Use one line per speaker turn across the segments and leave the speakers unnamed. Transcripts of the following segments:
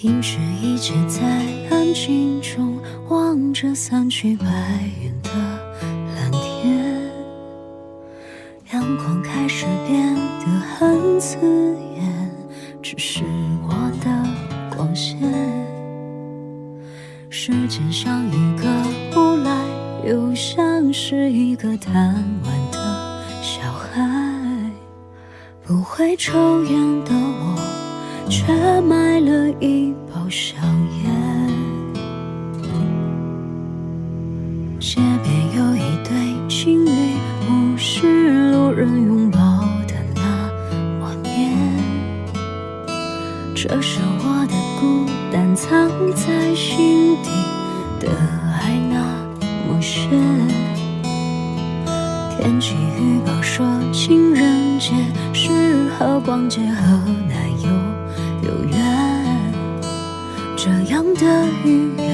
隐士一直在安静中望着散去白云的蓝天，阳光开始变得很刺眼，只是我的光线。时间像一个无赖，又像是一个贪玩的小孩，不会抽烟的我却买了一包香烟。街边有一对情侣，目视路人拥抱的那画面，这是我的孤单藏在心底的爱那么深。天气预报说情人节适合逛街和男友有缘，这样的语言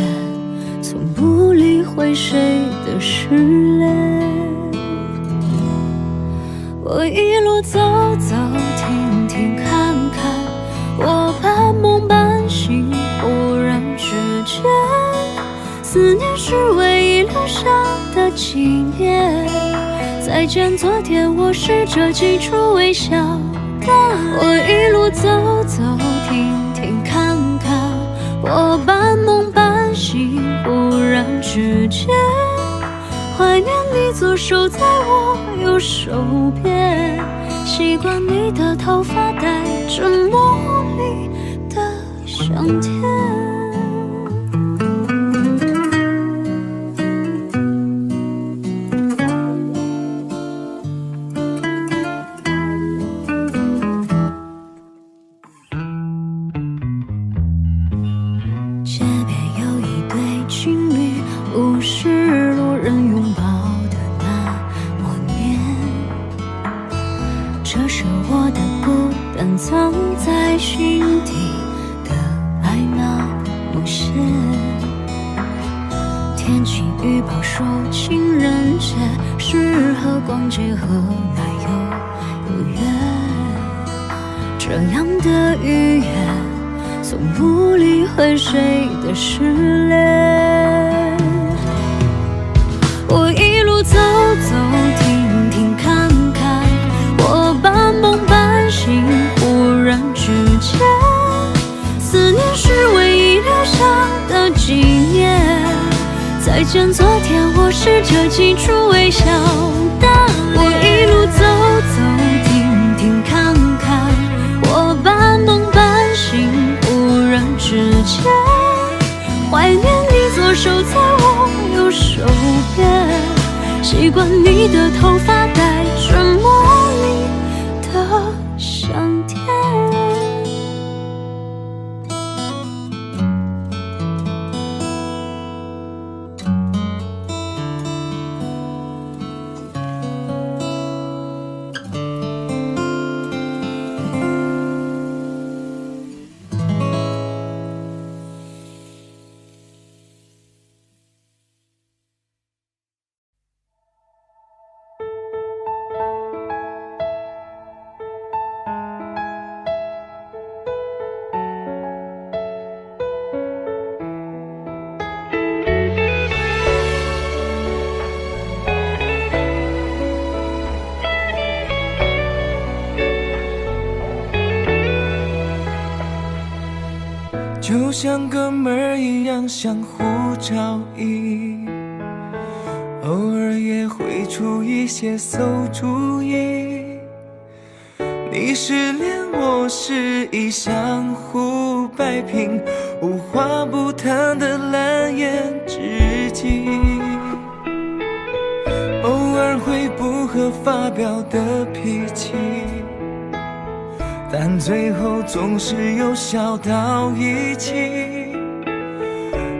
从不理会谁的失恋。我一路走走停停看看，我半梦半醒，忽然之间，思念是唯一留下的纪念。再见昨天，我试着记住微笑的我一路走走停停看看，我半梦半醒，忽然之间，怀念你左手在我右手边，习惯你的头发带着茉莉的香甜。无视路人拥抱的那默念，这是我的孤单藏在心底的爱那么深。天气预报说情人节适合逛街和男友有缘，这样的语言从不理会谁的失恋。我一路走走停停看看，我半梦半醒，忽然之间，思念是唯一留下的纪念。再见昨天，我试着记住微笑的我一路走走停停看看，我半梦半醒，忽然之间，怀念你左手在我右手边，习惯你的头发带着茉莉的香甜。
就像哥们儿一样相互照应，偶尔也会出一些馊主意。你失恋，我失意，相互摆平，无话不谈的蓝颜知己。偶尔会不合发表的脾气，但最后总是又笑到一起。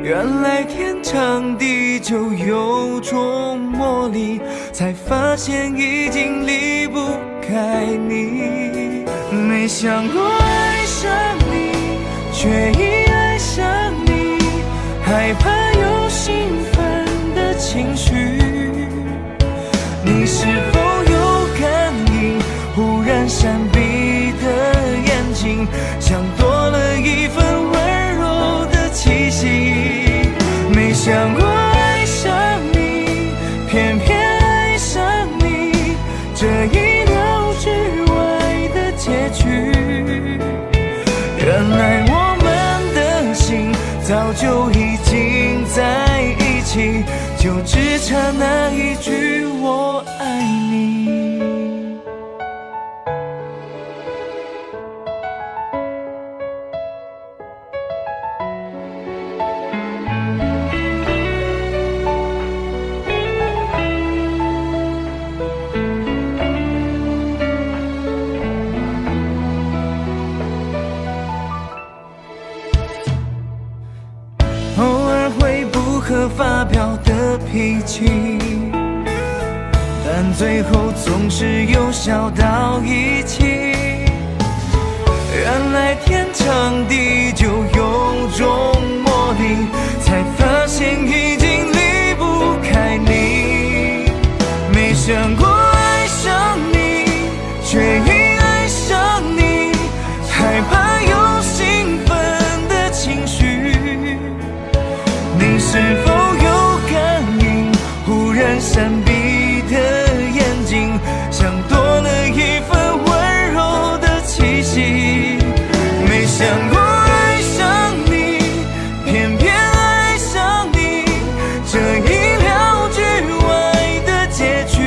原来天长地久有种魔力，才发现已经离不开你。没想过爱上你，却已爱上你，害怕有兴奋的情绪。你是否有感应？忽然闪避的眼睛，像多了一份温柔原来我们的心早就已经在一起，就只差那一句我爱你。偶尔会不可发表的脾气，但最后总是有笑到一起。原来天长地久有种魔力，才发现已经离不开你。没想过爱上你，却因爱上你，害怕有兴奋的情绪。你是否有感应？忽然闪避的眼睛，像多了一份温柔的气息。没想过爱上你，偏偏爱上你，这意料之外的结局。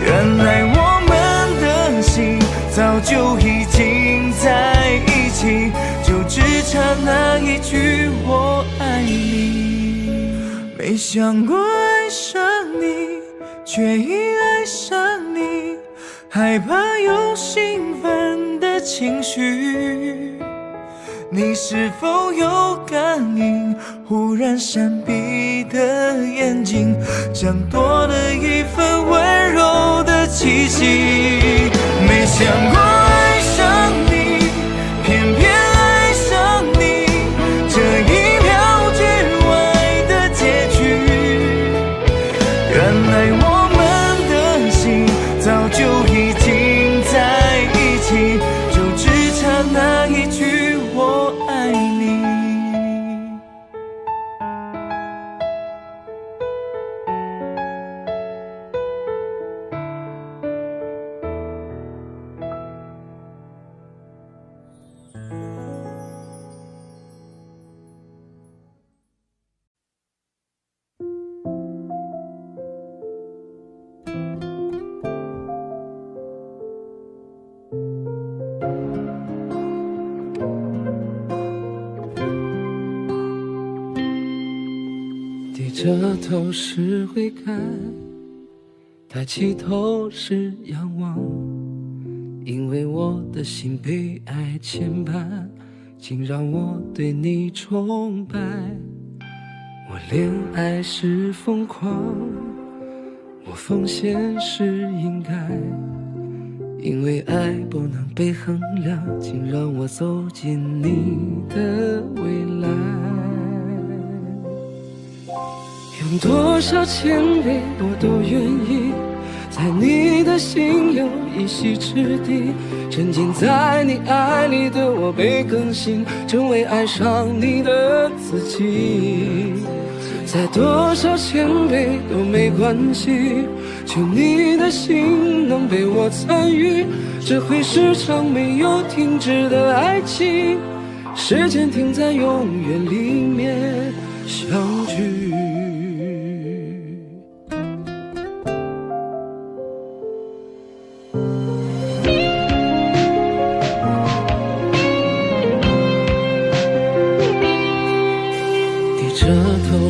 原来我们的心早就已经在一起，就只差那一句我爱你。没想过爱上你，却因爱上你，害怕有兴奋的情绪。你是否有感应？忽然闪避的眼睛，像多了一份温柔的气息。没想过爱上你，偏偏爱上你，这意料之外的结局。原来我们的心早就已经在一起，就只差那一句我爱你。
低着头是悔改，抬起头是仰望，因为我的心被爱牵绊，竟让我对你崇拜。我恋爱是疯狂，我奉献是应该，因为爱不能被衡量，竟让我走进你的未来。用多少千倍我都愿意，在你的心有一席之地，沉浸在你爱里的我被更新，成为爱上你的自己。再多少千倍都没关系，求你的心能被我参与，这会是场没有停止的爱情，时间停在永远里面相聚。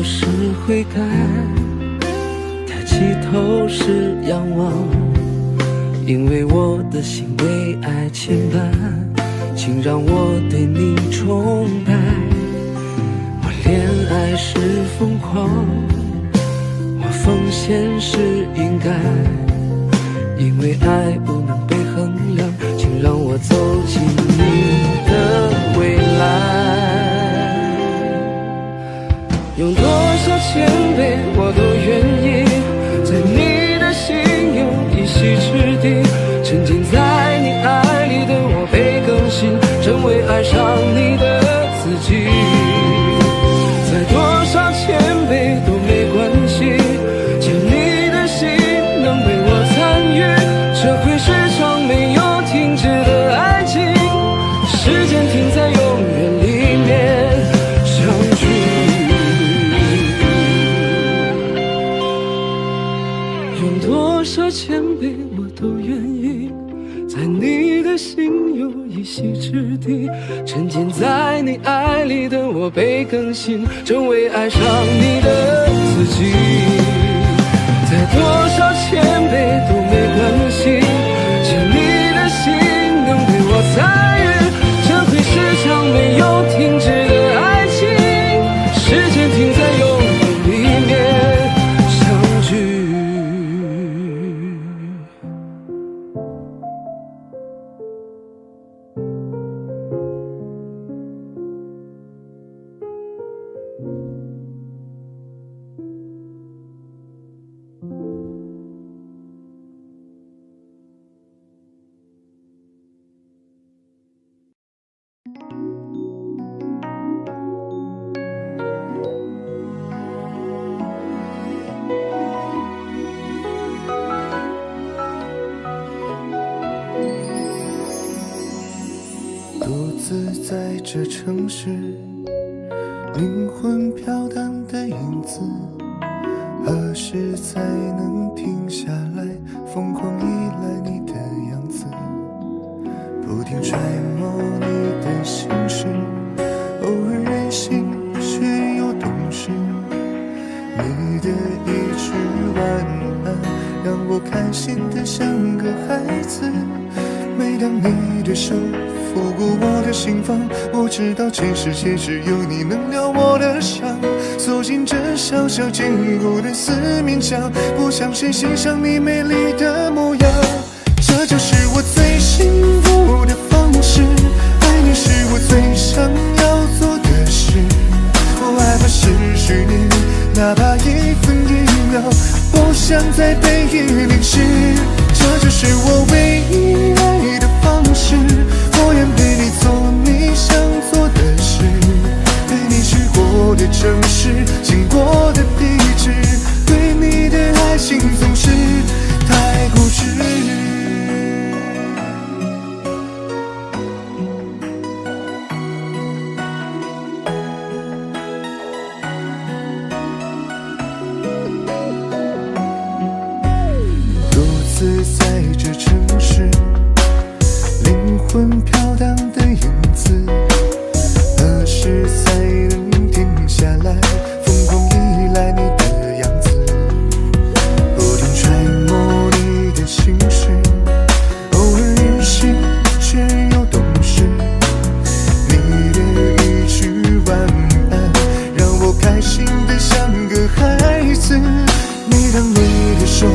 是悔改，抬起头是仰望，因为我的心被爱牵绊，请让我对你崇拜。我恋爱是疯狂，我奉献是应该，因为爱不能被衡量，请让我走进你的未来。用多少千倍我都愿意，在你的心有一席之地，沉浸在你爱里的我被更新，成为爱上你的自己。再多少千倍都没关系，求你的心能被我参与，这会是场没有停止的爱情，在你的心有一席之地。沉浸在你爱里的我被更新，成为爱上你的自己。再多少千倍都没关系，牵你的心能陪我参与，这会是场没有停止的爱情，时间停在永恒里面相聚。
独自在这城市，灵魂飘荡的影子，何时才能停下来，疯狂依赖你的样子，不停揣摩你的心事，偶尔任性却又懂事，你的一句晚安让我开心得像个孩子，每当你的手拂过我的心房，我知道全世界只有你能疗我的伤，锁进这小小坚固的四面墙，不想谁欣赏你美丽的模样，这就是我最幸福的方式，爱你是我最想要做的事，我害怕失去你，哪怕一分一秒，不想再被淋湿，这就是我唯一爱的方式，我愿陪你做你想做的事，陪你去过的城市，经过的地址，对你的爱情总是太固执。独自在这城市，灵魂飘荡的影子，何时才能停下来，疯狂依赖你的样子，不停揣摩你的心事，偶尔任性却又懂事，你的一句晚安让我开心得像个孩子，每当你的手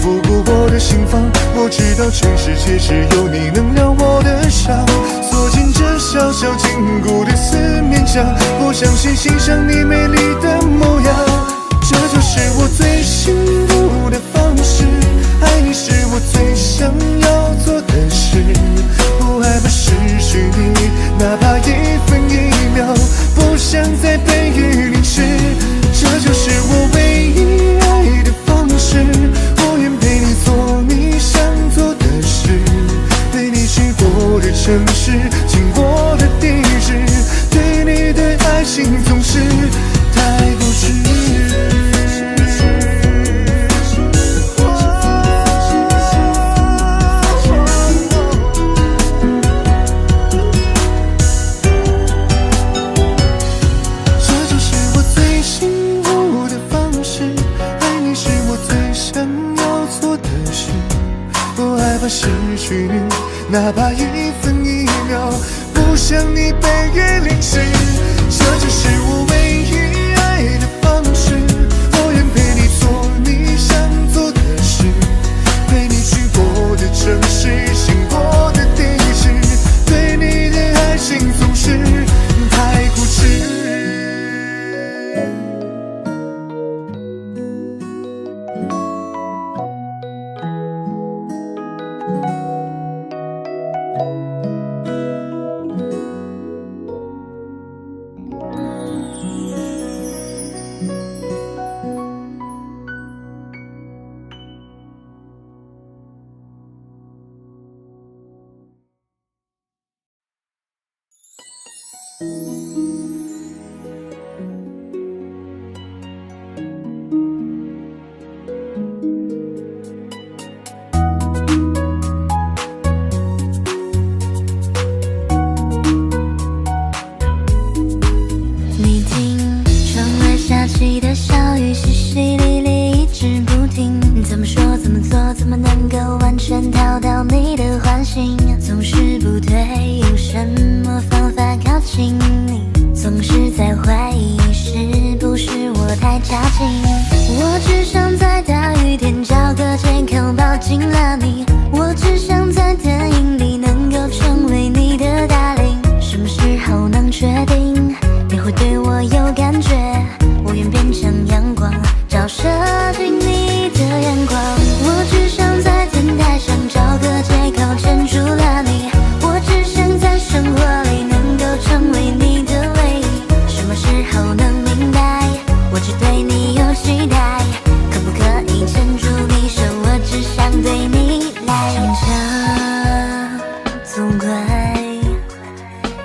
拂过我的心房，我知道全世界只有你能疗我的伤，锁进这小小坚固的四面墙，不想谁欣赏你美丽的模样，这就是我最幸福的方式，爱你是我最想要做的事，不害怕失去你，哪怕一分一秒，不想再被雨淋湿，这就是我唯一爱的方式，我愿陪你做你想做的事，陪你去过的城市，经过的地址，对你的爱情总是太固执。失去你，哪怕一分一秒，不想你被雨淋湿，这就是我唯一爱的方式，我愿陪你做你想做的事，陪你去过的城市，经过的地址，对你的爱情总是太固执。
近了你，我只想在电影里能够成为你的大领。什么时候能确定你会对我有感觉？我愿变成阳光，照射进你的眼眶。我只想在天台上找个借口牵住了你，我只想在生活里能够成为你的唯一。什么时候能明白，我只对你有期待？可不可以牵住你手，我只想对你来。想着总怪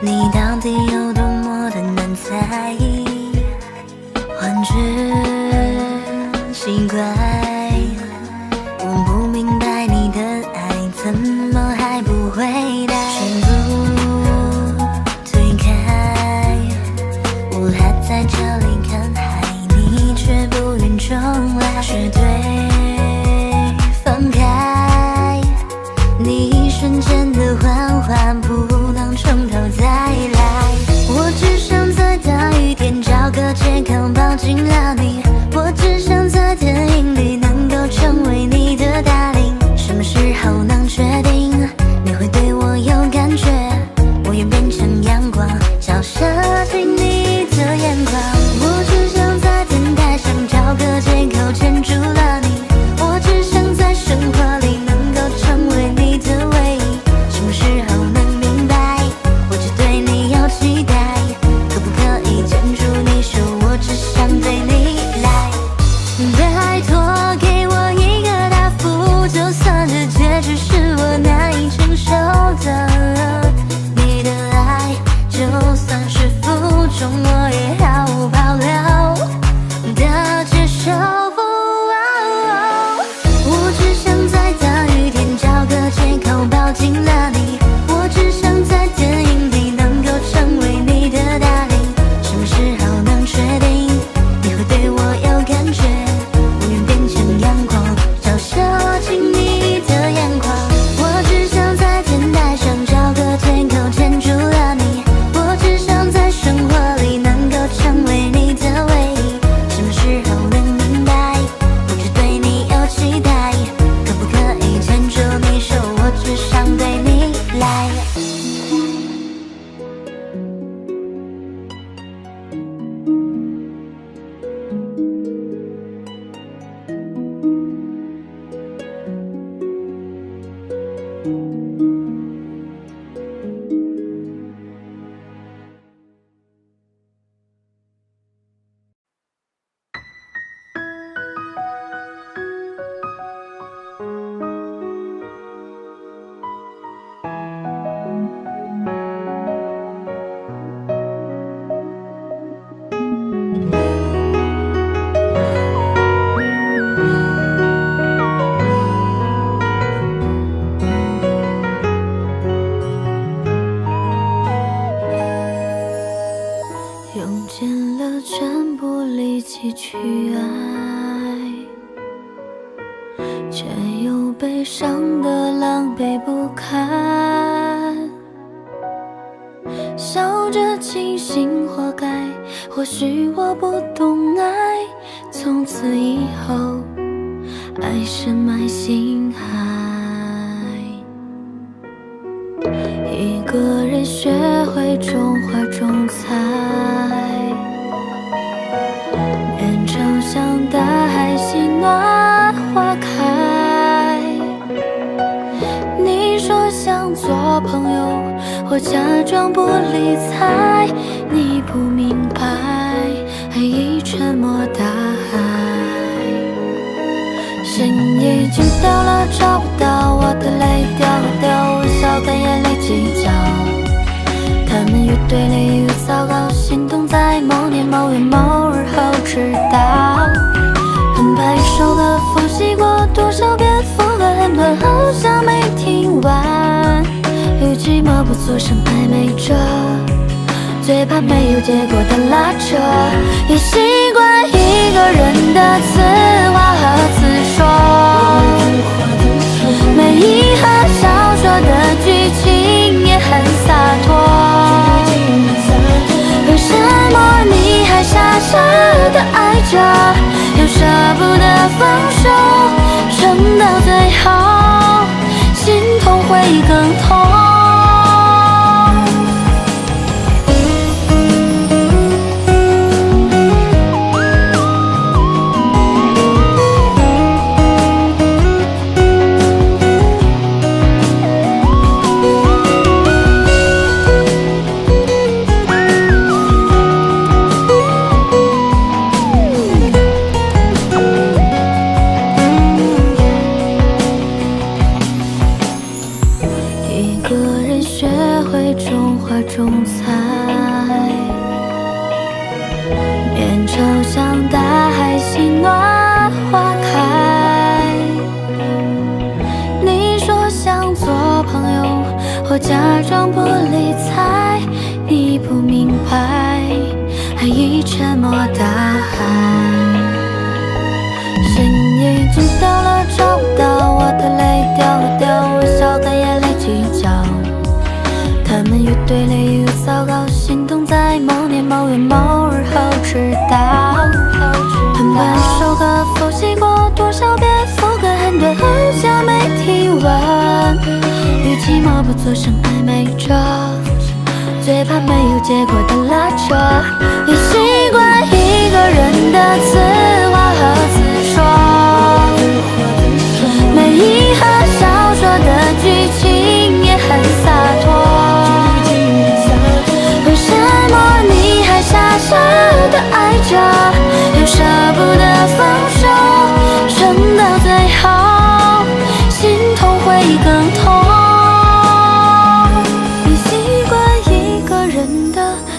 你到底有多么的难猜，幻觉奇怪，我不明白你的爱怎么还不回答。全部推开，我还在这里看海，你却不愿重来，绝对放开。你一瞬间的幻化不能从头再来，我只想在大雨天找个借口抱紧了你，我只想在电影里能够成为你的大领。什么时候能确定你会对我有感觉？我愿变成阳光，照射进你的眼眶。我只想在天台上找个借口牵住了你，我只想在生活里能够成为你的唯一。什么时候能明白，我只对你有期待？可不可以牵住你手，我只想对你来。拜托给我一个答复，就算这结局是我难以承受的，你的爱就算是负重，我也毫无保留的接受。我只想在大雨天找个借口抱紧了你，我只想在电影里能够成为你的大领。什么时候能确定你会对我有感觉？我愿变成阳光，照射进你的眼眶。我只想在天台上找个借口牵住了你，我只想在生活里能够成为你的唯一。什么时候能明白，我只对你有期待？可不可以牵住你手，我只想对你来。用尽了全部力气去爱，却又被伤得狼狈不堪。笑着庆幸活该，或许我不懂爱，从此以后爱深埋心海。一个人学会种花种菜，面朝向大海，心暖花开。你说想做朋友，我假装不理睬。你不明白，爱已沉没大海。深夜已经掉了，找不到我的泪，掉了掉，我笑看眼里计较。他们越对立越糟糕，心动在某年某月某日后知道。很怕一首歌复习过多少遍，副歌很短，好像没听完。与寂寞不作声暧昧着，最怕没有结果的拉扯，也习惯一个人的自话和自说。每一行小说的剧情也很洒脱，为什么你还傻傻的爱着，又舍不得放手，撑到最后会更痛。种菜，面朝向大海，心暖花开。你说想做朋友，我假装不理睬。你不明白，爱已沉没大海。心已经掉了，找不到我的泪，掉了掉，微笑跟眼泪计较。他们越对立越糟糕，心动在某年某月某日后知道。很半首歌复习过多少遍，副歌很短，好像没听完。与寂寞不做声暧昧着，最怕没有结果的拉扯。也习惯一个人的自话和自说，每一盒小说的剧情也很洒脱。傻傻的爱着，又舍不得放手，撑到最后，心痛会更痛。你习惯一个人的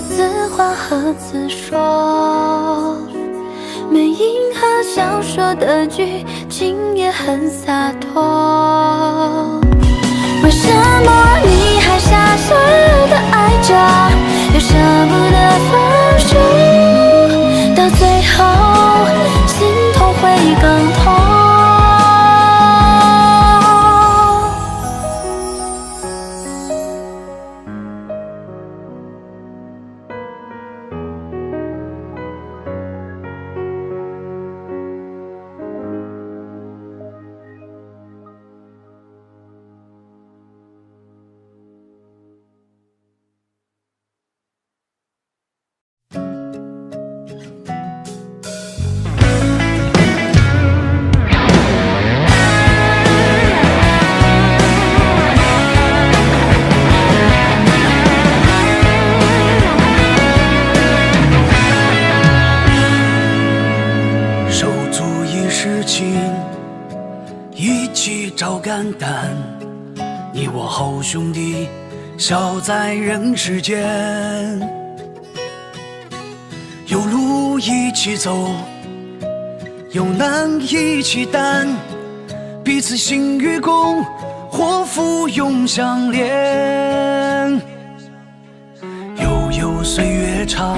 自话和自说，每一盒小说的剧情也很洒脱。为什么你还傻傻的爱着，又舍不得放手，到最后心痛会更痛。
照肝胆，你我好兄弟，笑在人世间。有路一起走，有难一起担，彼此心与共，祸福永相连。悠悠岁月长，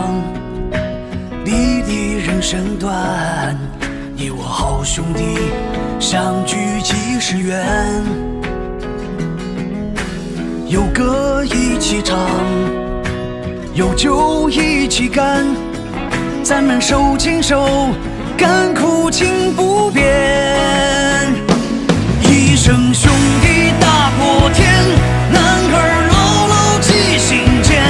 历历人生短，你我好兄弟，相聚几时圆？有歌一起唱，有酒一起干，咱们手牵手，甘苦情不变。一生兄弟大过天，男儿牢牢记心间。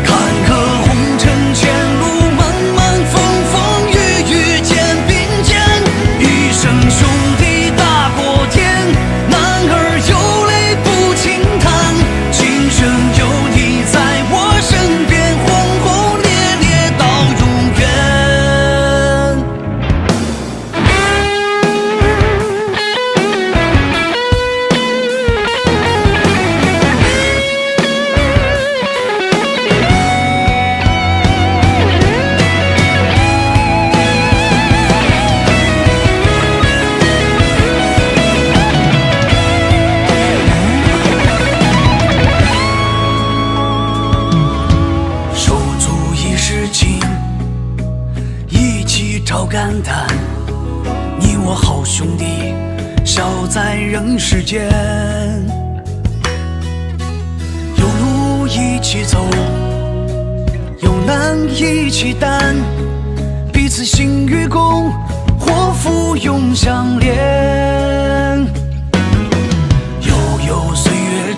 坎坷红尘前路漫漫，风风雨雨肩并肩。一生兄弟大过天，男儿有泪不轻弹。今生有你在我身边，轰轰烈烈到永远。手足一世情，一起照肝胆，你我好兄弟，笑在人世间。有路一起走，有难一起担，彼此心与共，祸福永相连。悠悠岁月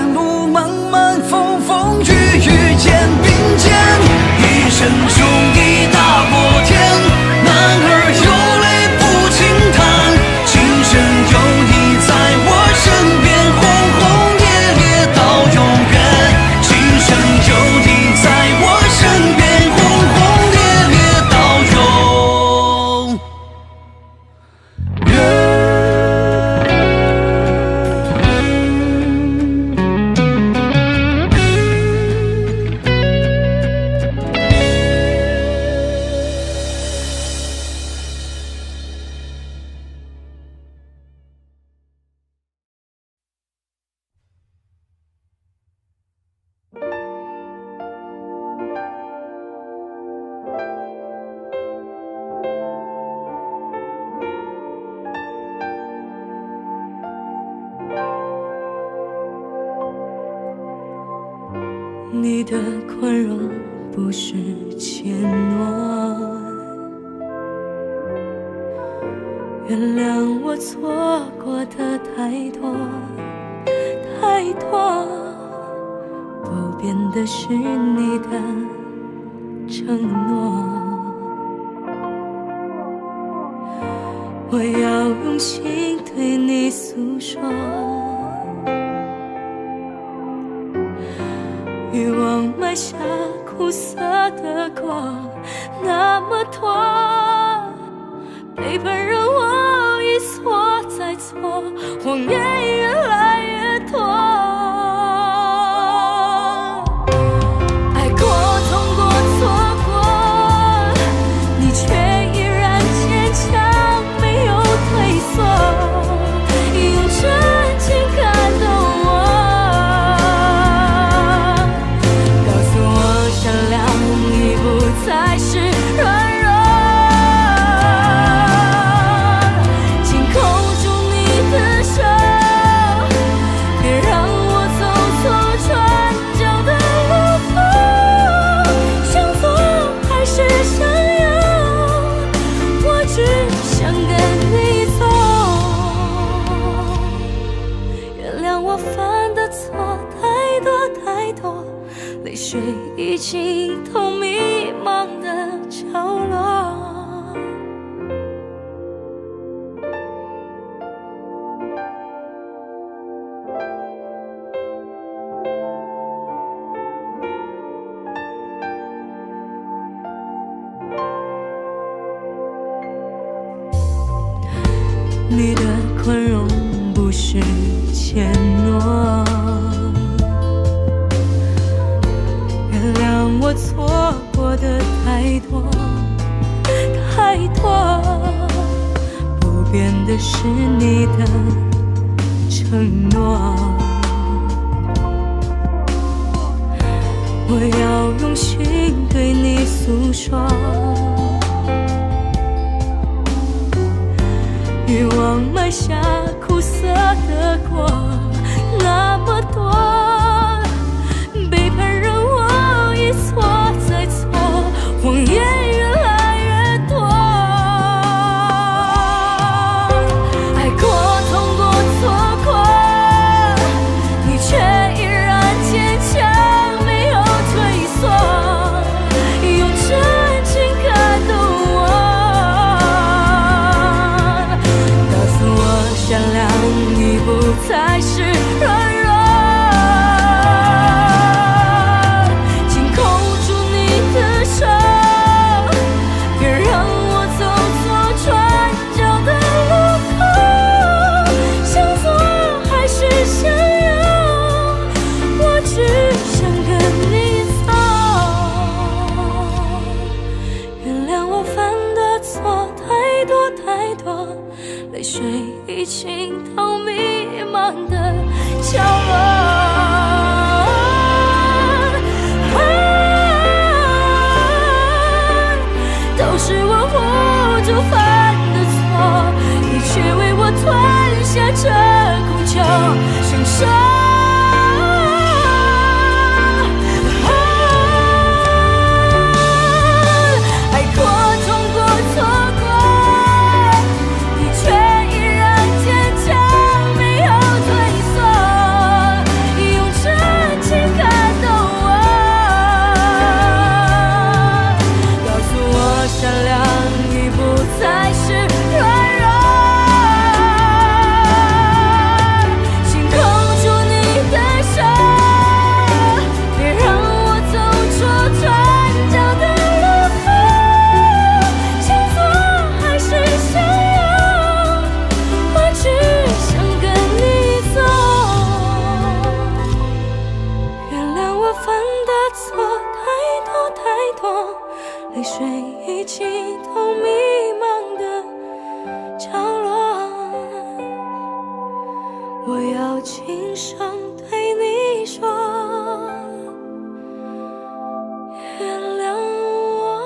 前路漫漫风风雨雨肩并肩，一生兄弟大过天，男儿有泪不轻弹，今生有你在我身边，轰轰烈烈到永远，今生有你在我身边，轰轰烈烈到永远。
你的宽容不是怯懦，原谅我错过的太多太多，不变的是你的承诺，我要用心对你诉说，欲望埋下苦涩的果，那么多背叛让我一错再错，谎言越来越多，爱过痛过错过，你却依然坚强没有退缩，用真情感动我，告诉我善良已不再是软弱，紧扣住你的手，别让我走错转角的路口，想走还是想要，我只想跟你走，原谅我犯的错太多太多，泪水已浸透迷茫的角落。你的宽容不是怯懦，原谅我错过的太多太多，不变的是你的承诺，我要用心对你诉说，欲望埋下苦涩的果，那么多背叛让我一错再错，谎言越来越多，爱过痛过错过，你却依然坚强没有退缩，用真情感动我，善良已不再是软弱，紧扣住你的手，别让我走错转角的路口，想走还是想要，我只想跟你走，原谅我犯的错太多太多，泪水已浸透迷茫的角落，都是我无助犯的错，你却为我吞下这苦酒，承受爱过痛过错过，你却依然坚强水一起都迷茫的角落，我要轻声对你说，原谅我。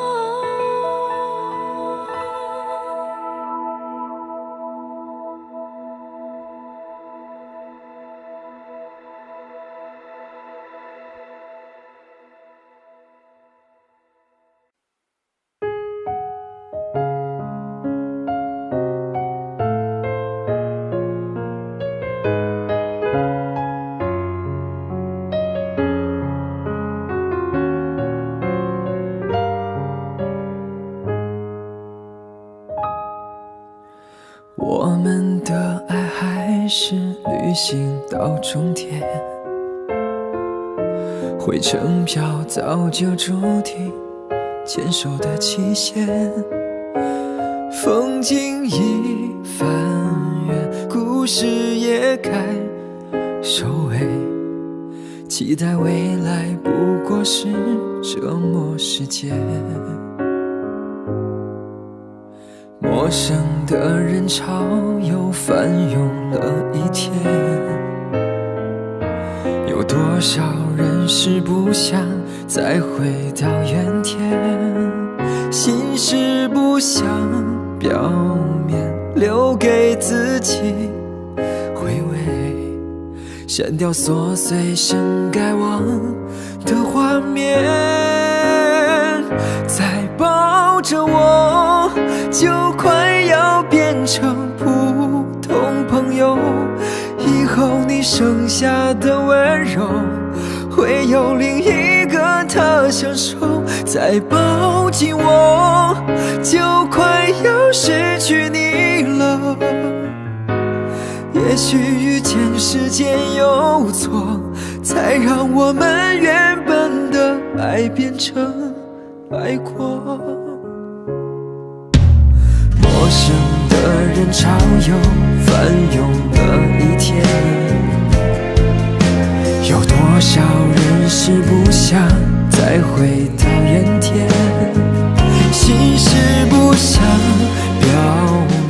我们的爱还是旅行到终点，灰尘飘早就注定牵手的期限，风景已翻阅，故事也该收尾，期待未来不过是折磨时间。陌生的人潮又翻涌了一天，有多少人是不想再回到原点，心事不想表面，留给自己回味，删掉琐碎深该忘的画面，再抱着我就快要变成普通朋友，以后你剩下的温柔会有另一个他享受，再抱紧我就快要失去你了，也许遇见时间有错，才让我们原本的爱变成爱过。陌生的人潮又翻涌了一天，有多少人是不想再回到原点，心事不想表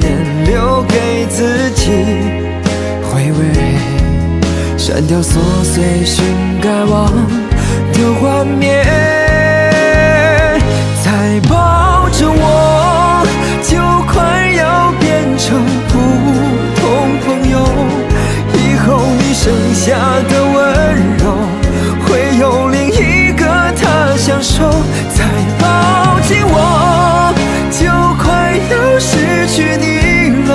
面，留给自己回味，删掉琐碎深该忘的画面，再抱着我就快要变成普通朋友，以后你剩下的温柔会有另一个他享受，再抱紧我就快要失去你了，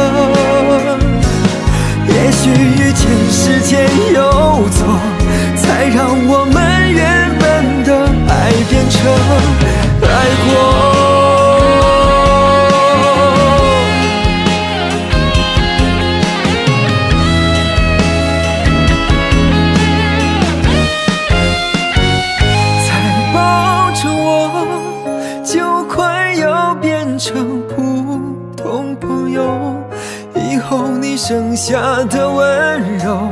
也许遇见时间有错，才让我们原本的爱变成爱过。再抱着我就快要变成普通朋友，以后你剩下的温柔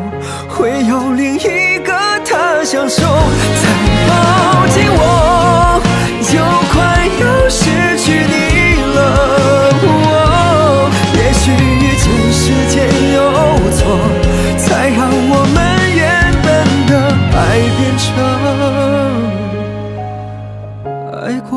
会有另一个他享受，再抱紧我就快要失去你了，也许遇见时间有错，才让我们原本的爱变成爱过。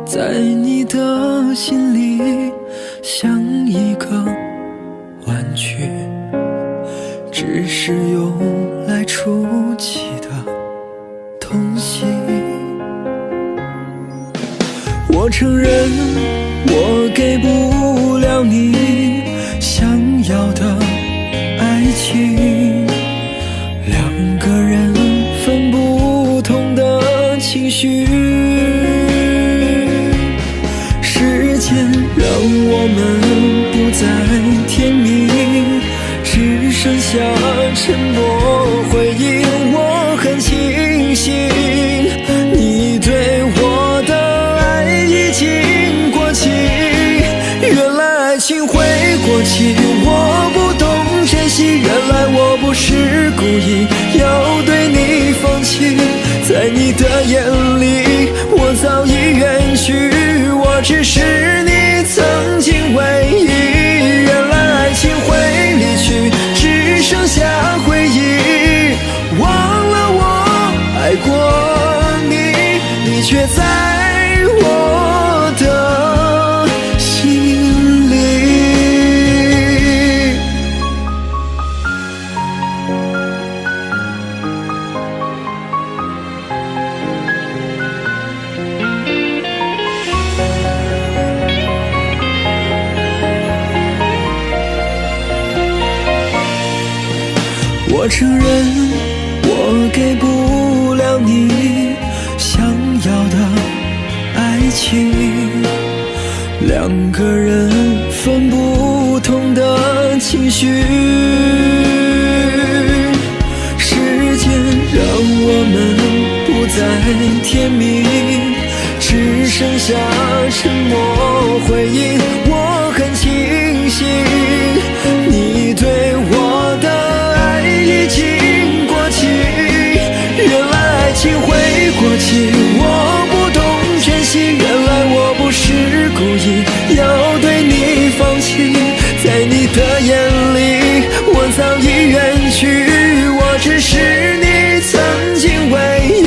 在你的心里像一个承认我给不了你想要的爱情，两个人分不同的情绪，时间让我们不再甜蜜，只剩下沉默回应。我很庆幸你对我的爱已经过期，原来爱情会过期，我不懂珍惜，原来我不是故意要对你放弃，在你的眼里我早已远去，我只是你曾经唯一，原来爱情会离去，只剩下回忆，忘了我爱过你，你却在我的心里。我承认我给不了你想要的爱情，两个人分不同的情绪，时间让我们不再甜蜜，只剩下沉默回应。我很庆幸你对我的爱已经过期，原来爱情会过期，我不懂珍惜，原来我不是故意要对你放弃，在你的眼里我早已远去，我只是你曾经唯一，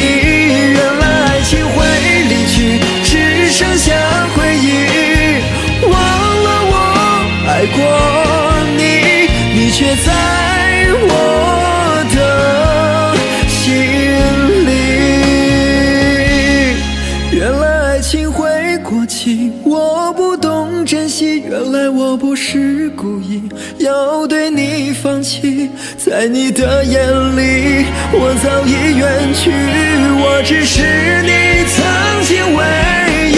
原来爱情会离去，只剩下回忆，忘了我爱过你，你却在我的心里，原来爱情会过期，我不懂珍惜，原来我不是故意要对你放弃，在你的眼里我早已远去，我只是你曾经唯一，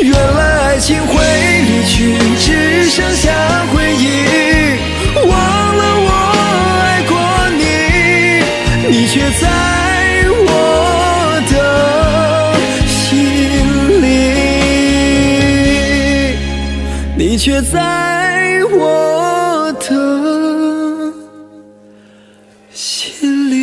原来爱情会离去，只剩下回忆，忘了我爱过你，你却在我的心里，你却在我的心里。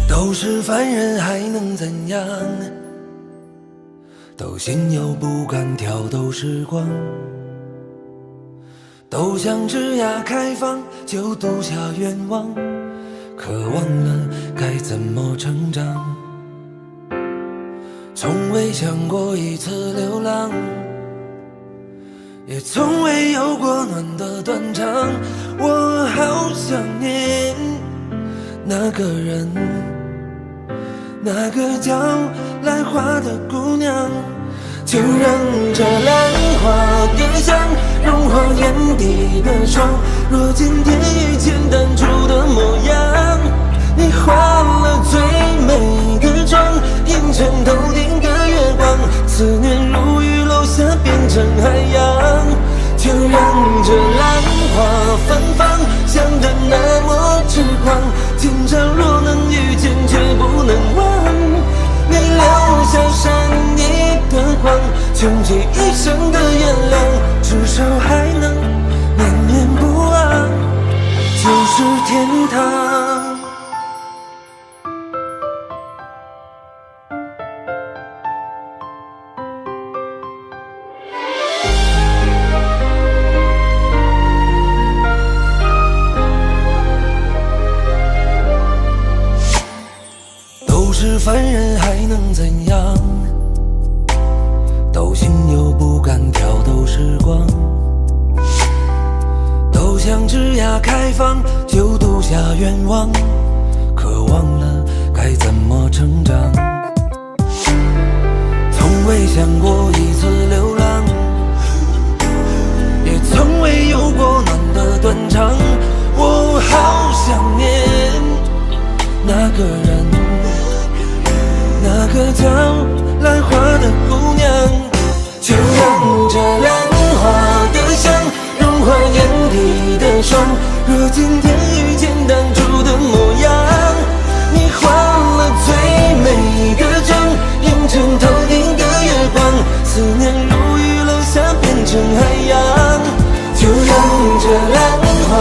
都是凡人还能怎样，都心有不甘挑逗时光，都想枝桠开放就赌下愿望，可忘了该怎么成长，从未想过一次流浪，也从未有过暖的断肠，我好想念那个人，那个叫来花的姑娘，就让这兰花蝶香融化眼底的霜。若今天遇见当初的模样，你化了最美的妆，映成头顶的月光，思念如雨落下变成海洋。就让这兰花芬芳，香得那么痴狂，天长若能遇见却不能忘，你留下闪你的光，
穷极一生的原谅，至少还能念念不忘，就是天堂。都是凡人还能怎样？都心有不甘，挑逗时光，都想枝桠开放，就赌下愿望，可忘了该怎么成长。从未想过一次流浪，也从未有过暖的断肠。我好想念那个人，那个叫兰花的姑娘。就让这兰花的香融化眼底的霜，若今天遇见当初的模样，你换了最美的妆，映成头顶的月光，思念如雨落下变成海洋。就让这兰花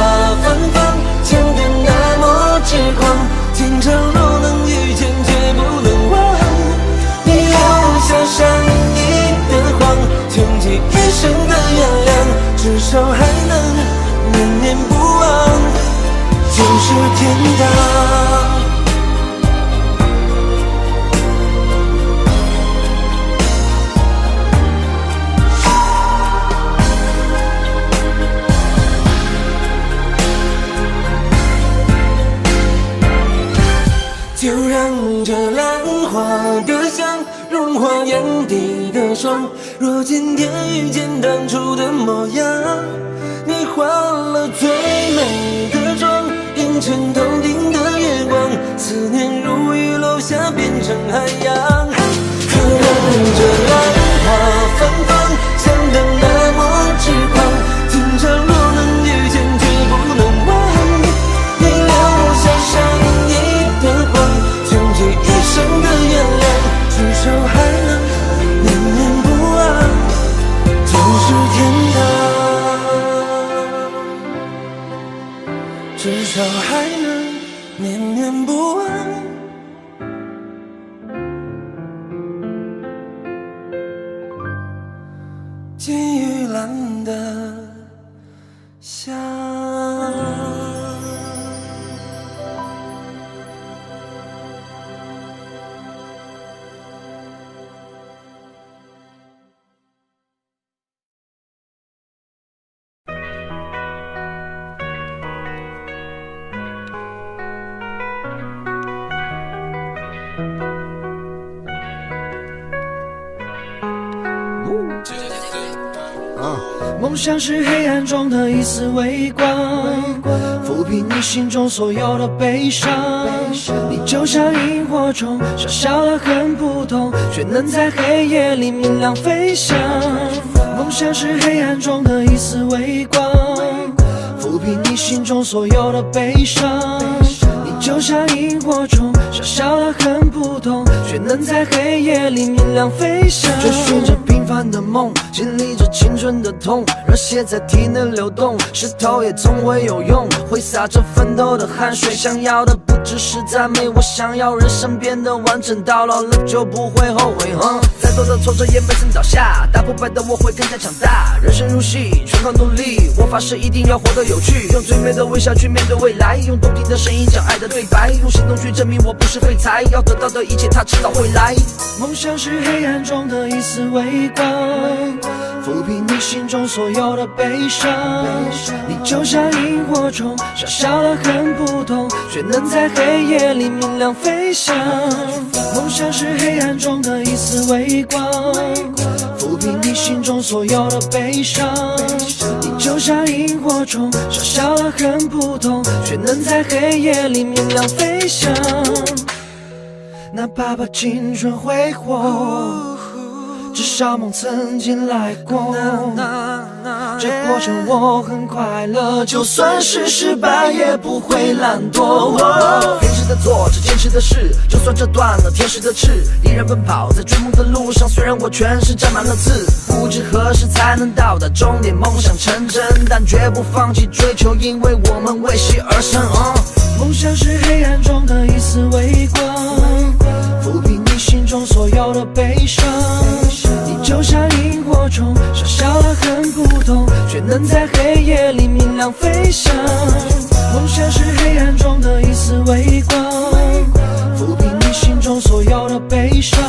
芬芳，强得那么痴狂，今朝若能遇见却不能忘，你留下伤意的谎，穷极一生的原谅，至少还能念念不忘，就是天堂。就让这兰花的香融化眼底的霜，若今天遇见当初的模样，你换了最美的妆，映成头顶的月光，思念如雨落下变成海洋。可让这兰花芬芳，香得那么痴狂，今朝若能遇见却不能忘，你留下伤意的光，穷极一生的原谅，至少还能念念不忘，就是天堂。至少还能念念不忘，金玉兰的香。
梦想是黑暗中的一丝微光，抚平你心中所有的悲伤。你就像萤火虫，小小的很普通，却能在黑夜里明亮飞翔。梦想是黑暗中的一丝微光，抚平你心中所有的悲伤。你就像萤火虫，小小的很普通，却能在黑夜里明亮飞翔。追寻着平凡的梦，经历着青春的痛，热血在体内流动，石头也总会有用，挥洒着奋斗的汗水。想要的不只是赞美，我想要人生变得完整，到老了就不会后悔。再多的挫折也没曾倒下，打不败的我会更加强大。人生如戏，全靠努力，我发誓一定要活得有趣，用最美的微笑去面对未来，用动听的声音讲爱的对白，用行动去证明我不是废材，要得到的一切它迟早会来。梦想是黑暗中的一丝微光，抚平你心中所有的悲伤。你就像萤火虫，小小的很普通，却能在黑夜里明亮飞翔。梦想是黑暗中的一丝微光，抚平你心中所有的悲伤。你就像萤火虫，小小的很普通，却能在黑夜里明亮飞翔。哪怕把青春挥霍，至
少梦曾经来过，这过程我很快乐，就算是失败也不会懒惰。
坚持的做着坚持的事，就算这断了天使的翅，依然奔跑在追梦的路上。虽然我全身沾满了刺，不知何时才能到达终点，梦想成真，但绝不放弃追求，因为我们为戏而生。
梦想是黑暗中的一丝微光，抚平你心中所有的悲伤。你就像萤火虫，小小的很普通，却能在黑夜里明亮飞翔。梦想是黑暗中的一丝微光，抚平你心中所有的悲伤。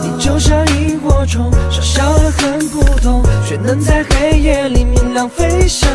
你就像萤火虫，小小的很普通，却能在黑夜里明亮飞翔。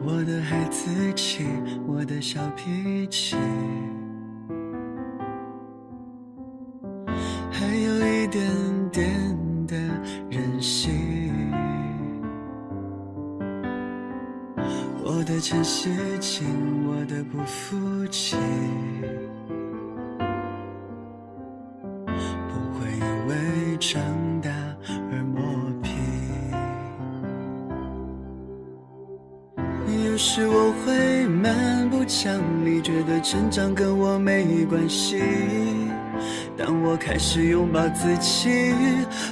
我的孩子气，我的小脾气，还有一点点的任性。我的真性情，我的不服气，不会因为长大而磨皮。有时我会漫不讲理，觉得成长跟我没关系。当我开始拥抱自己，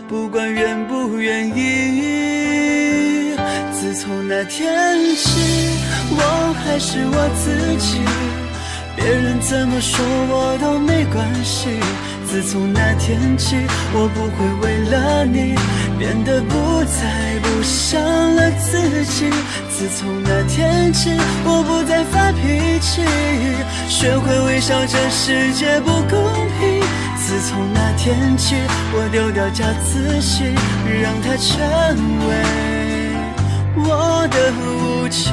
不管愿不愿意。自从那天起，我还是我自己，别人怎么说我都没关系。自从那天起，我不会为了你变得不再不像了自己。自从那天起，我不再发脾气，学会微笑，这世界不公平。自从那天起，我丢掉假自信，让它成为我的武器。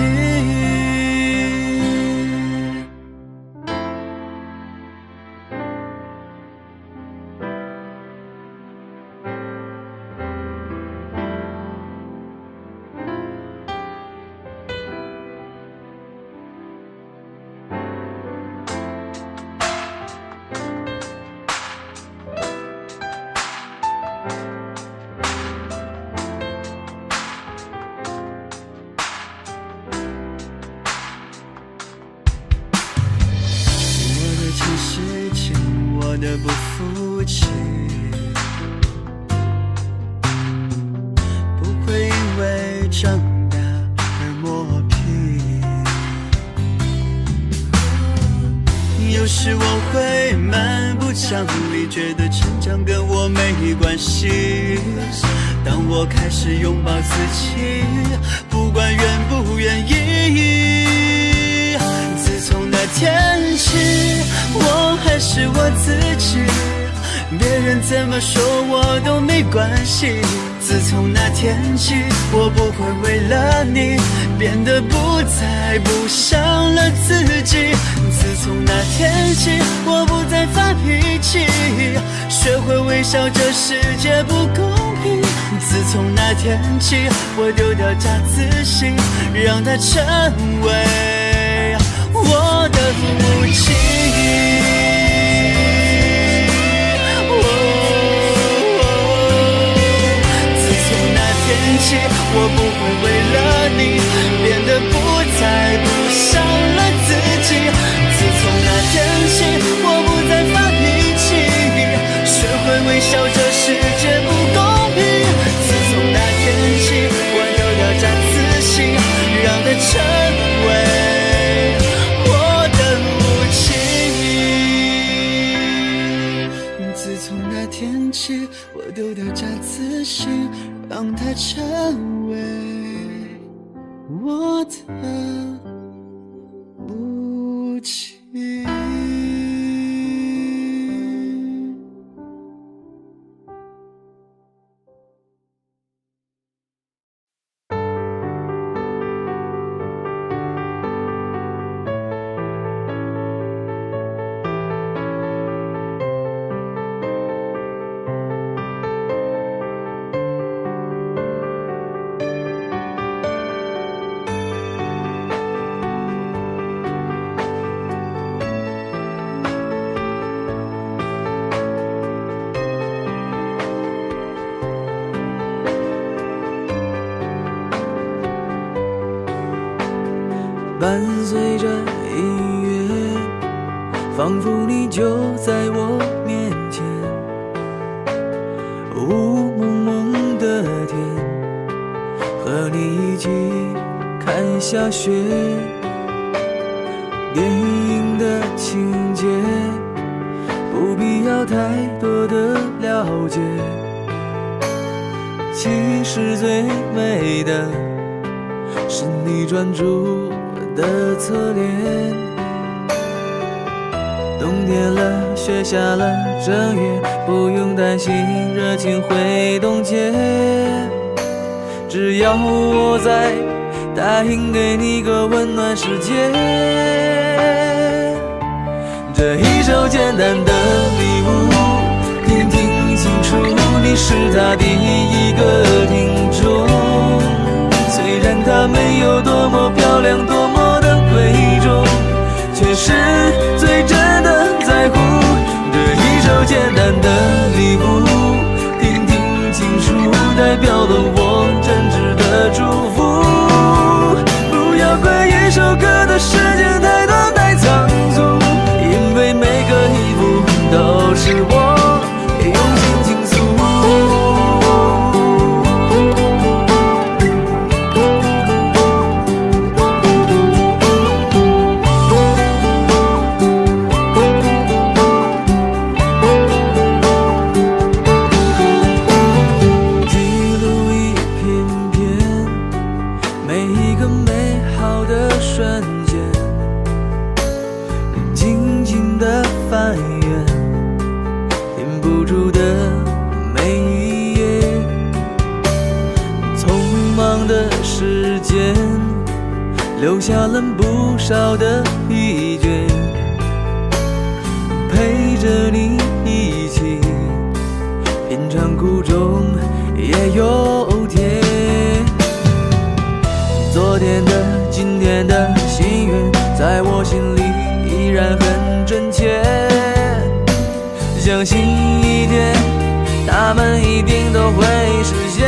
我的不服气，不会因为长大而磨皮。有时我会漫不讲理，觉得成长跟我没关系。当我开始拥抱自己，不管愿不愿意。自从那天起，我还是我自己，别人怎么说我都没关系。自从那天起，我不会为了你变得不再不像了自己。自从那天起，我不再发脾气，学会微笑，这世界不公平。自从那天起，我丢掉假自信，让它成为我的武器。我不会为了你变得不再不像了自己。自从那天起，我不再发脾气，学会微笑，这世界不公平。自从那天起，我丢掉假自信，让它成为我的武器。起，我丢掉假自信，让它成为我的武器。伴随着音乐，仿佛你就在我面前。雾蒙蒙的天，和你一起看下雪。电影的情节，不必要太多的了解。其实最美的是你专注的侧脸，冬天了，雪下了，正月不用担心热情会冻结，只要我在，答应给你个温暖世界。这一首简单的礼物，听听清楚，你是他第一个听众。虽然它没有多么漂亮，多么的贵重，却是最真的在乎。这一首简单的礼物，听听清楚，代表了我真挚的祝福。不要怪一首歌的时间太短太仓促，因为每个音符都是我用心倾诉。留下了不少的疲倦，陪着你一起品尝苦中也有甜。昨天的今天的心愿，在我心里依然很真切，相信一天他们一定都会实现。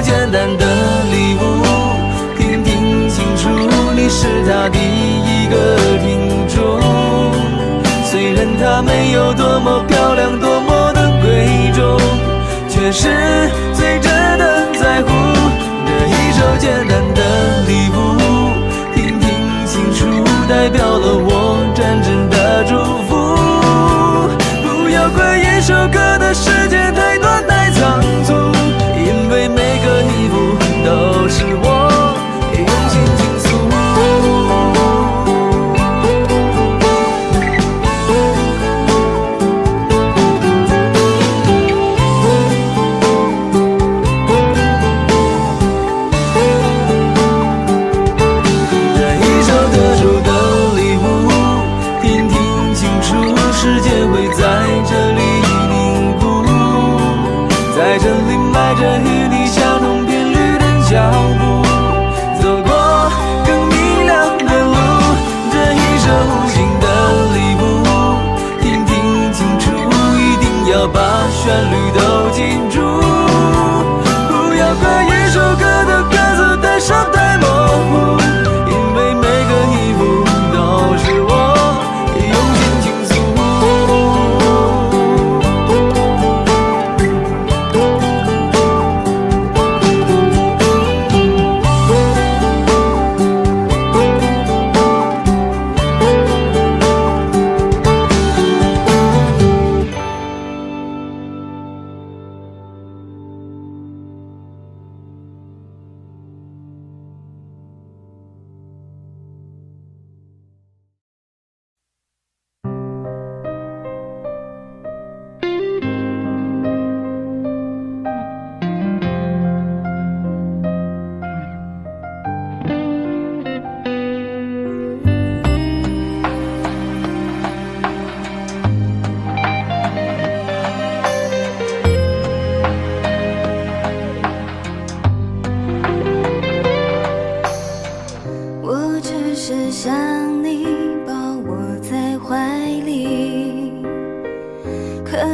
简单的礼物，听听清楚，你是他第一个听众。虽然它没有多么漂亮，多么的贵重，却是最真的在乎。这一首简单的礼物，听听清楚，代表了我真挚的祝福。不要怪一首歌的时间太短太仓促，因为每个音符都是我用心倾诉。这一首特殊的礼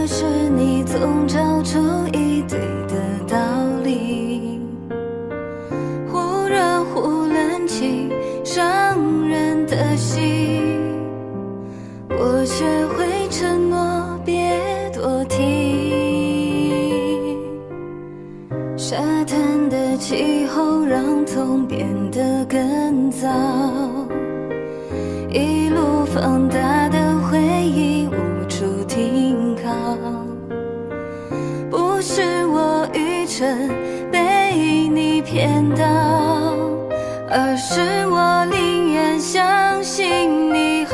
而是你总找出一堆的道理，忽热忽冷气，伤人的心。我学会承诺，别多提。沙滩的气候让痛变得更糟，一路放大的回忆无处停靠。不是我愚蠢被你骗到，而是我宁愿相信你好。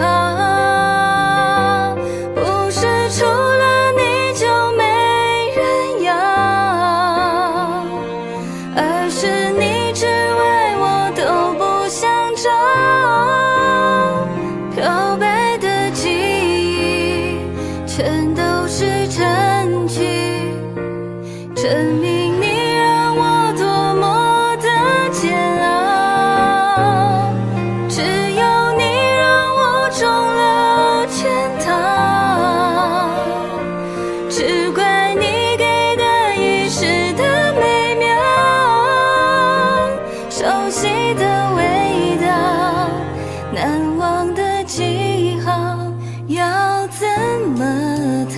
不是除了你就没人要，而是你之外我都不想找。漂白的记忆全都是证据，证明你让我多么的煎熬。只有你让我中了圈套，只怪你给的一时的美妙，熟悉的味道，难忘的记号，要怎么逃？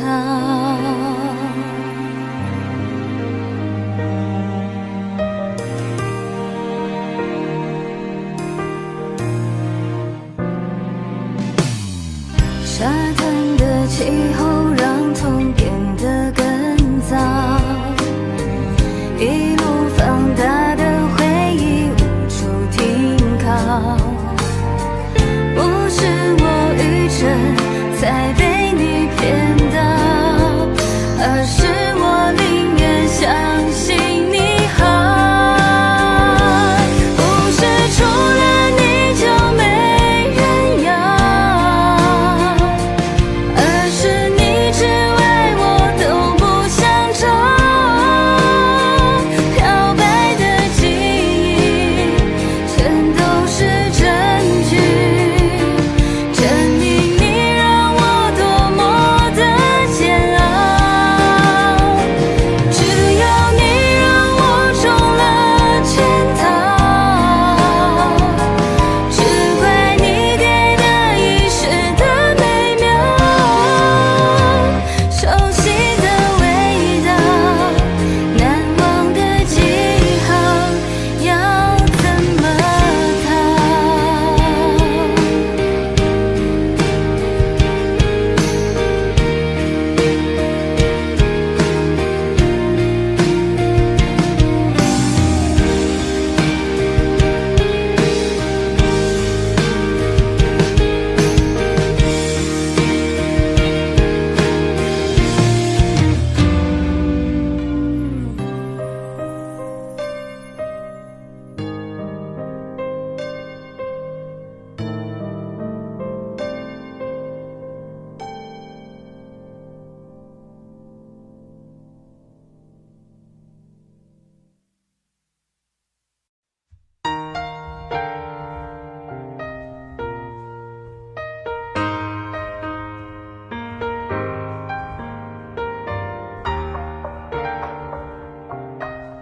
沙滩的气候让痛变得更糟，一路放大的回忆无处停靠。不是我愚蠢才被你骗到，而是我宁愿相信你好。不是除了你就没人要，而是你之外我都不想找。漂白的记忆全都是证据，证明你让我多么的煎熬。只有你让我中了圈套，只怪你给的一时的美妙，熟悉的味道，难忘的记号，要怎么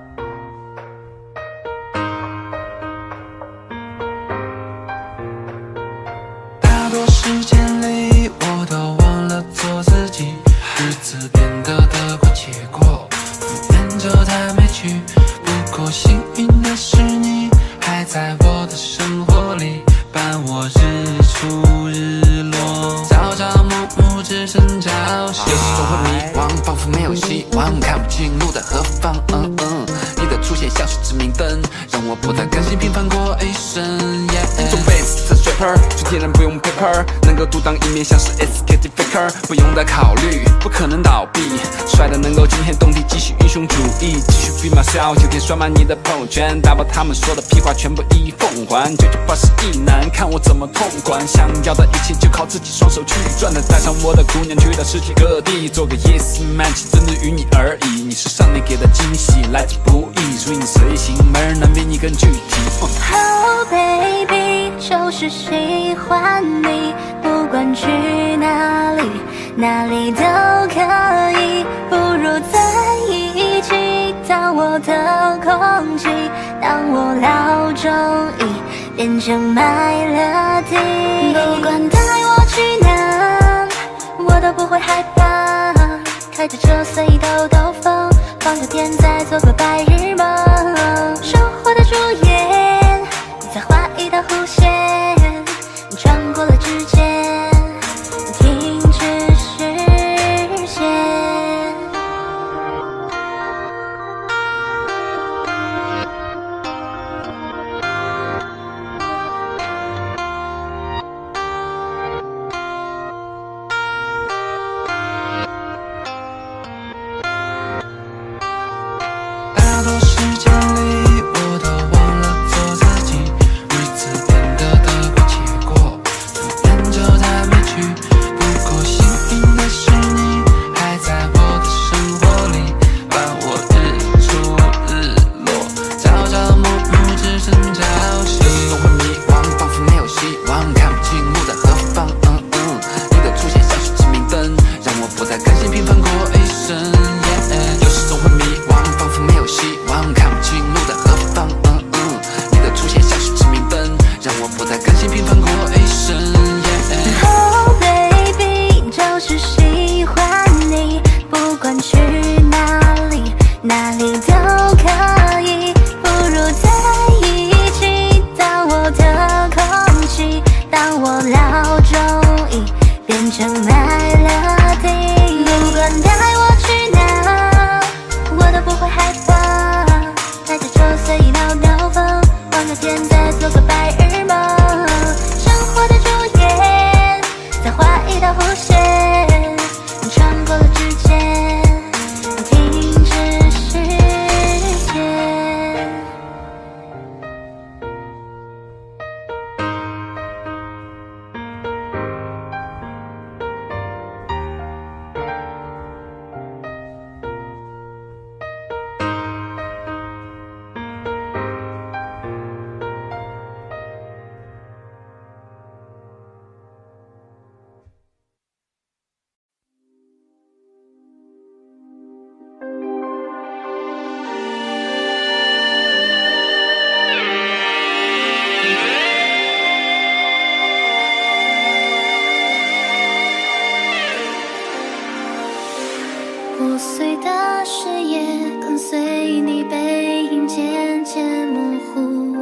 逃？
大多时间里，我都忘了做自己，日子变得得过且过，敷衍着太没趣。不过幸运的是你还在我的生活里，伴我日出日落，朝朝暮暮只剩朝夕。有时总会迷惘，仿佛没有希望，看不清路在何方。你的出现像是致命灯，让我不再甘心平凡过一生。做 bass 的 rapper， 去天然不用 paper， 能够独当一面，像是 SKT faker， 不用再考虑，不可能倒闭，帅的能够惊天动地，继续英雄主义，继续 be myself， 有天刷满你的朋友圈，打包他们说的屁话全部一一奉还。998是一难，看我怎么痛管，想要的一切就靠自己双手去赚的，带上我的姑娘去到世界各地，做个 yes man， 只针对于你而已。你是上帝给的惊喜，来之不易，所以你随行，没人能比你更具体。
Oh baby， 就是喜欢你，不管去哪里，哪里都可以。当我老中医变成麦乐蒂，不管带我去哪，我都不会害怕。开着车随意兜兜风，放着电再做个白日梦。生活的主演，你再画一道弧线，穿过了指尖，停止视线。
大多时间里，我都忘了做自己，日子变得得过且过，敷衍就太委屈。不过幸运的是你还在我的生活里，伴我日出日落，朝朝暮暮只剩朝夕。有时总会迷惘，仿佛没有希望，看不清路在何方。你的出现像是致命灯，让我不再甘心平凡过一生。有时总会迷惘，仿佛没有希望，看不清路在何方。你的出现像是致命灯，让我不再甘心平凡过一生。
Oh baby， 就是喜欢你，不管去哪里，哪里都可以。不如在一起，当我的空气，当我老中医变成麦乐蒂，不管带我去哪，我都不会害怕。开着车随意兜兜风，放着电再做个白日梦。生活的主演，再画一道弧线，穿过了指尖，停止视线。破碎的视野，跟随你背影渐渐模糊，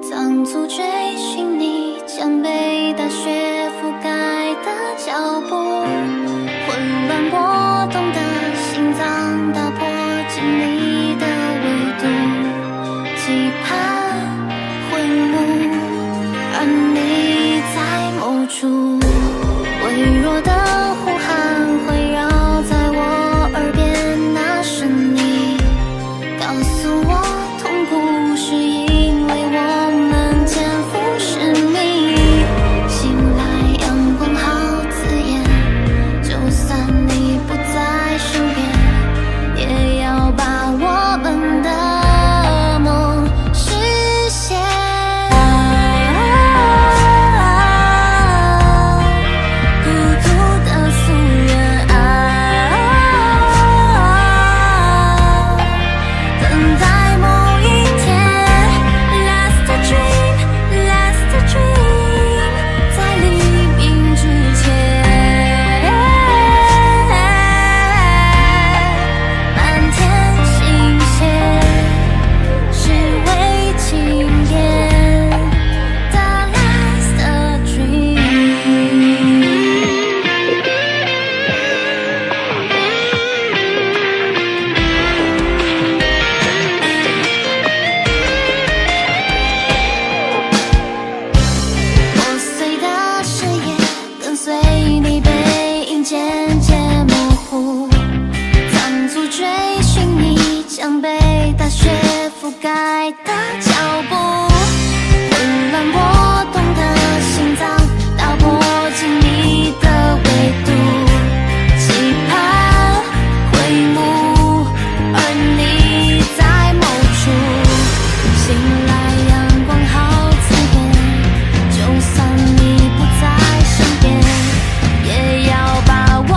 仓促追寻你将被大雪覆盖的脚步，混乱波动的心脏打破经历的维度，期盼回眸，而你在某处，微弱的呼喊会绕在我耳边，那是你告诉我，痛苦是因为我们肩负使命。醒来阳光好刺眼，就算你不在身边，也要把我们的梦实现。孤独的素人等待某一天 Last dream Last dream， 在黎明之前，满天星线是为纪念的 Last dream。破碎的视野，跟随你背影渐渐模糊，仓促追寻你将被大雪覆盖的脚步，混乱波动的心脏打破经历的维度，期盼回眸，而你在某处。醒来阳光好刺眼，就算你不在身边，也要把我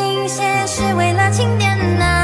新鲜是为了庆典呐。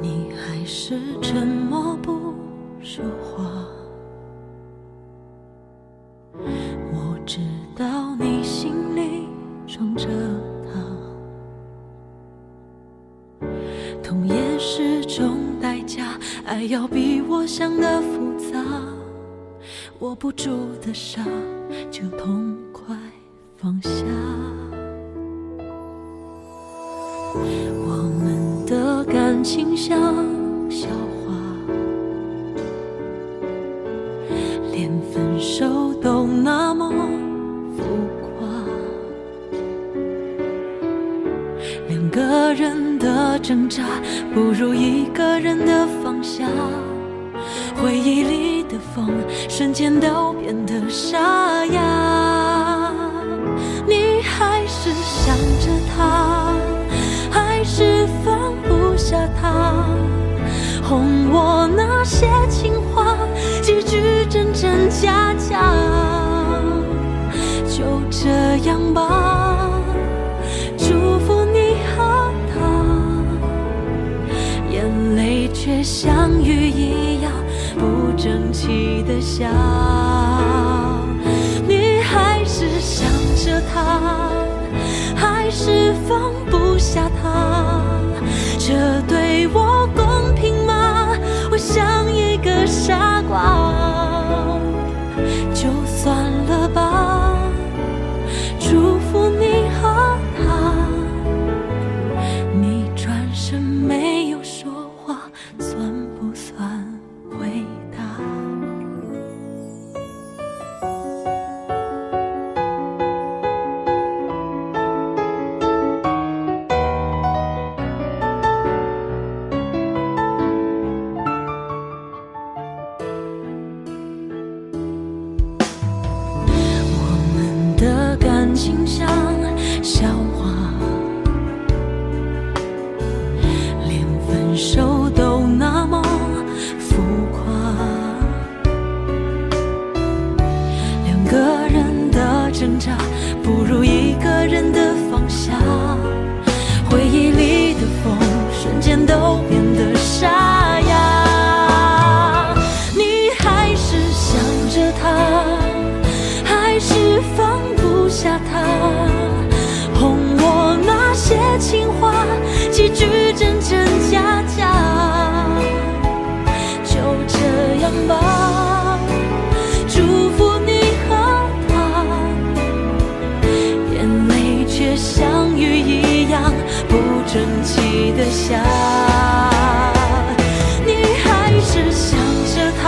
你还是沉默不说话，我知道你心里装着它，痛也是种代价，爱要比我想的复杂，握不住的沙就痛快放下。我们的感情像笑话，连分手都那么浮夸，两个人的挣扎不如一个人的放下，回忆里的风瞬间都变得沙哑。你还是想着他，还是放不下他，哄我那些情话，几句真真假假。就这样吧，祝福你和他，眼泪却像雨一样不争气的下。你还是想着他，还是放不下他，这对我公平吗？我像一个傻瓜，就算了吧，祝福你和他。你转身没有说话，算不算回答？感情像笑话，连分手都那么浮夸，两个人的挣扎不如一个人的放下，回忆里的风瞬间都变得沙哑。你还是想着他，还是放不下他，哄我那些情话，几句真真假假。就这样吧，祝福你和他，眼泪却像雨一样不争气的下。你还是想着他，